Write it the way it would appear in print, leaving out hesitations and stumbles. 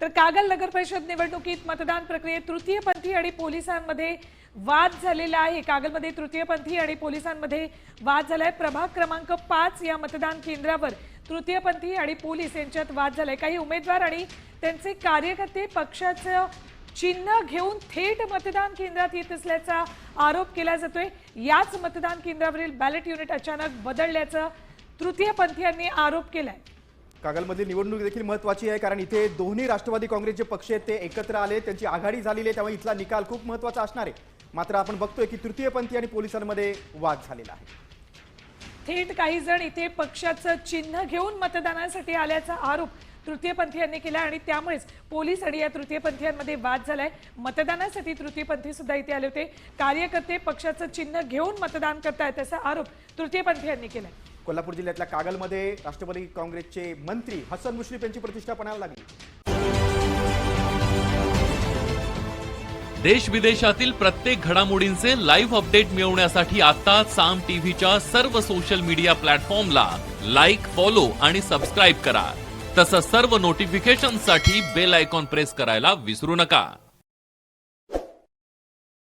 तर कागल नगर परिषद निवडणुकीत मतदान प्रक्रियेत तृतीयपंथी आणि पोलिसांमध्ये वाद झालेला आहे। कागलमध्ये तृतीयपंथी आणि पोलिसांमध्ये वाद झालाय। प्रभाग क्रमांक 5 या मतदान केंद्रावर तृतीयपंथी आणि पोलीस यांच्यात वाद झालाय। काही उमेदवार आणि त्यांचे कार्यकर्ते पक्षाचं चिन्ह घेऊन थेट मतदान केंद्रात येत असल्याचा आरोप केला जातोय। याच मतदान केंद्रावरील बॅलेट युनिट अचानक बदलल्याचं तृतीयपंथीयांनी आरोप केलाय। कागलमधली निवडणूक देखील महत्त्वाची आहे, कारण इथे दोन्ही राष्ट्रवादी काँग्रेसचे पक्ष आहेत ते एकत्र आले, त्यांची आघाडी झालेली आहे, त्यामुळे इथला निकाल खूप महत्त्वाचा असणार आहे। मात्र आपण बघतोय की तृतीयपंथी आणि पोलिसांमध्ये वाद झालेला आहे। थेट काही जण इथे पक्षाचं चिन्ह घेऊन मतदानासाठी आल्याचा आरोप तृतीयपंथीयांनी केला आणि त्यामुळेच पोलीस आणि या तृतीयपंथीयांमध्ये वाद झालाय। मतदानासाठी तृतीयपंथी सुद्धा इथे आले होते। कार्यकर्ते पक्षाचं चिन्ह घेऊन मतदान करतायत असा आरोप तृतीयपंथीयांनी केलाय। कोल्हापूर जिल्ह्यातल्या कागलमध्ये राष्ट्रवादी काँग्रेसचे मंत्री हसन मुश्रीफ यांची प्रतिष्ठा पणाला लागली। देश विदेशातील प्रत्येक घडामोडींचे लाईव्ह अपडेट मिळवण्यासाठी आता साम टीव्हीच्या सर्व सोशल मीडिया प्लॅटफॉर्मला लाईक, फॉलो आणि सबस्क्राईब करा। तसंच सर्व नोटिफिकेशनसाठी बेल आयकॉन प्रेस करायला विसरू नका।